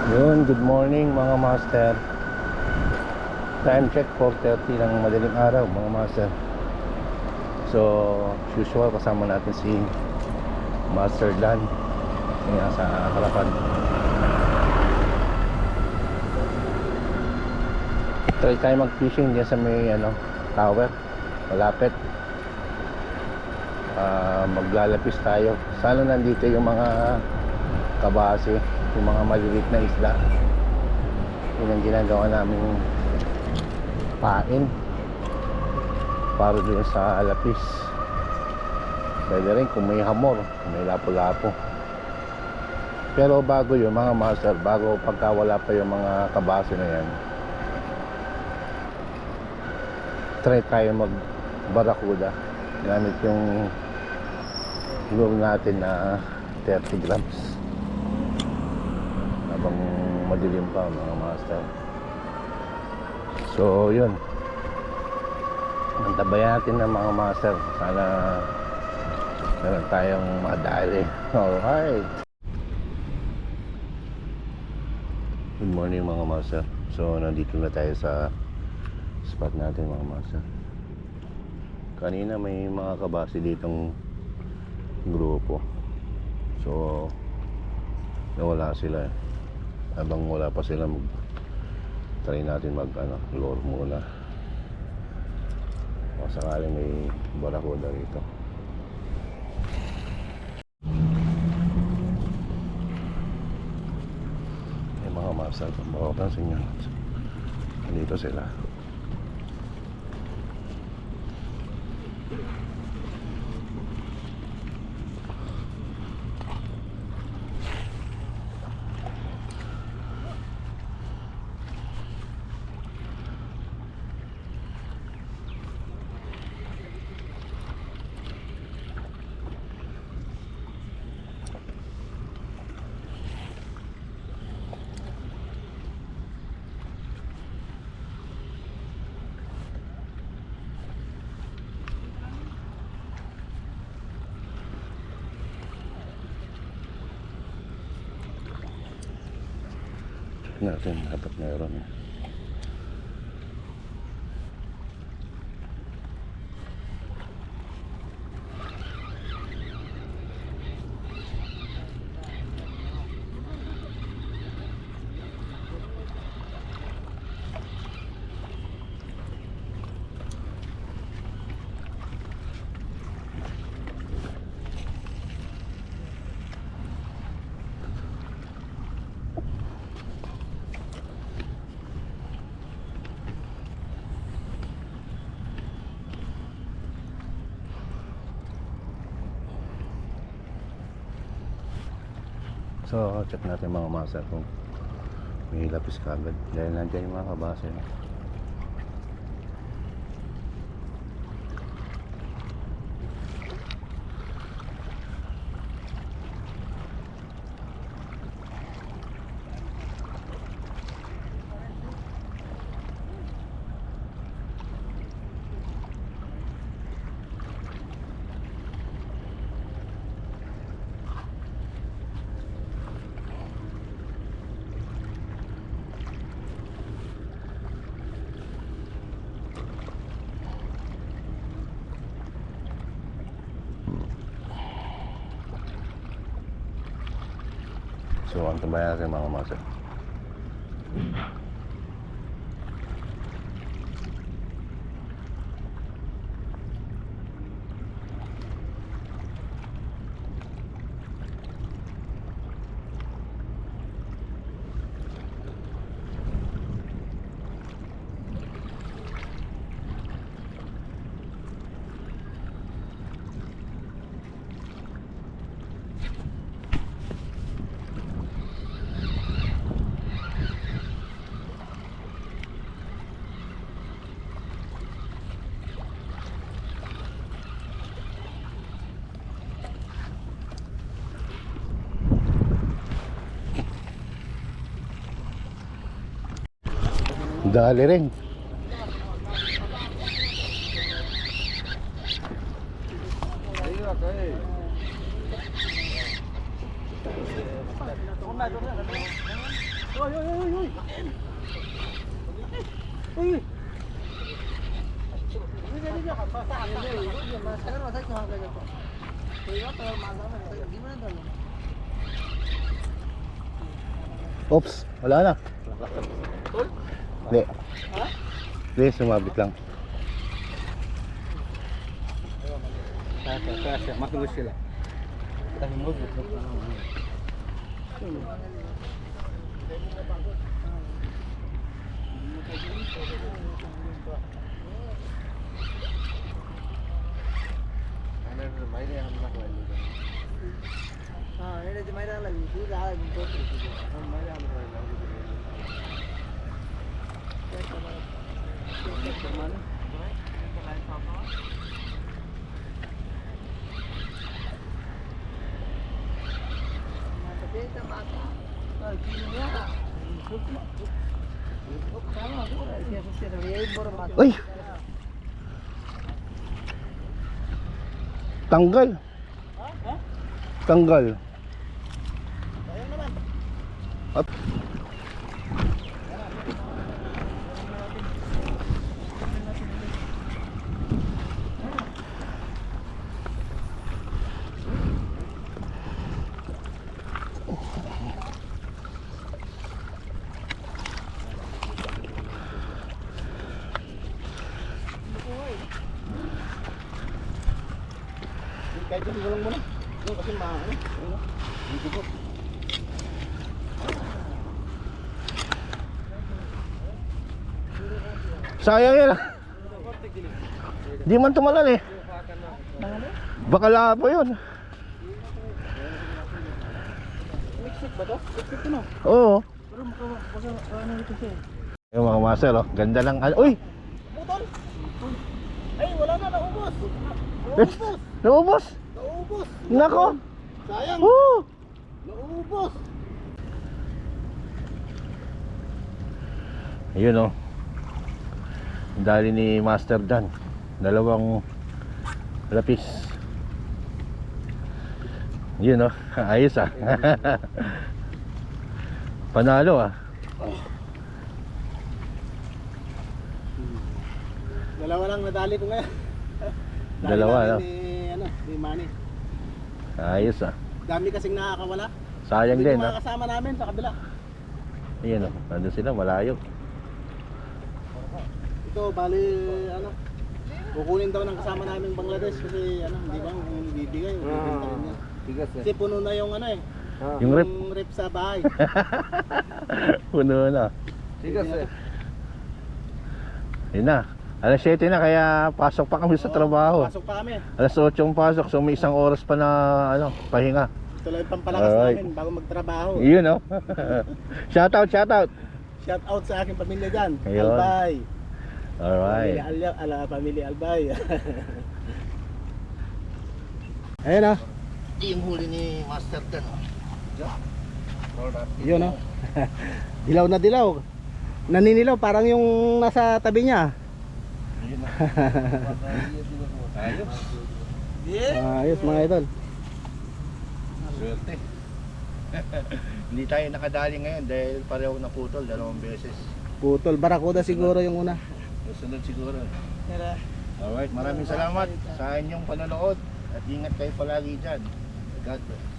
Yun, good morning mga master. Time check 4:30 ng madaling araw mga master. So, as usual kasama natin si Master Dan. Yung nasa harapan. Try tayo mag-fishing dyan sa may tower. Malapit. Maglalapis tayo. Sana nandito yung mga kabase, yung mga maliliit na isda. Yun ang ginagawa namin pain para dun sa lapis. Pwede rin kung may hamor, kung may lapo-lapo. Pero bago yun mga master, bago pagka wala pa yung mga kabase na yan, try tayo mag barakuda gamit yung lure natin na 30 grams habang madilim pa mga master. So yun, antabayan natin ng mga master. Sana meron tayong madali. Alright, good morning mga master. So nandito na tayo sa spot natin mga master. Kanina may mga kabase ditong grupo, so nawala sila. Habang wala pa sila, try natin mag lure muna o sakaling may barakuda rito. May mga master, kung makapansin nyo, dito sila. Natin dapat meron. So check natin mga master kung may lapis kagad dahil nandiyan yung mga kabase. So antabayan natin mga master. Dali rin. Oy, oy, oy, oy. Uy. Ini dia kan pasang. Ini masalah masa itu harga itu. Kaya tayo masalah gimana daw? Oops, wala na. Tol? Hindi. Ha? Hindi, sumabit lang. Kaya, matulog sila. Tapi mo gusto ko na. हाँ ये तो मेरा लगी थी ज़्यादा इनको हम मेरा हम लगी Uy! Tanggal. Tanggal. At kahit yung walang muna. Yung kasi maano. Dito po. sayang yan. Di man tumalal eh. Baka lapo yun. Exit ba to? Exit to no? Oo. Pero ano ito siya? Yung mga master oh, ganda ng ano. Uy! Putol! Ay, wala na, naubos! Naubos! Naubos! Nako! Sayang! Woo! Naubos! Ayun oh. Dali ni Master Dan. Dalawang lapis. Yun oh. Ayos ah. Panalo ah. Dalawa lang nadali ko ngayon. Dalawa, no? Ni Manny. Ayos ah. Dami kasing nakakawala. Sayang Hindi din mga ah. kasama namin sa kabila. Ayun oh. Nandun sila malayo. Ito, bali, kukunin daw ng kasama namin Bangladesh kasi, hindi ba, kung bibigay, bibigay rin yan. Kasi puno na yung, Yung rep. rep sa bahay. Puno na. Tigas Yun na. Alas 7 na kaya pasok pa kami sa trabaho. Pasok pa kami. Alas 8 yung pasok, so may isang oras pa na pahinga. Ito lang yung pampalakas Alright. namin bago magtrabaho. Yun oh. Shoutout, shoutout. Shout out sa aking pamilya dyan. Ayun. Albay. Alright. Pamilya Albay. Ayan ah. Yung huli ni Master Dan. Yun oh. Dilaw na dilaw. Naninilaw parang yung nasa tabi niya. Ayos. Ayos mga idol. Swerte. Hindi tayo nakadali ngayon dahil pareho naputol 2 beses. Putol, barakuda siguro yung una. Susunod siguro. Alright, maraming salamat sa inyong panonood at ingat kayo palagi dyan. God bless.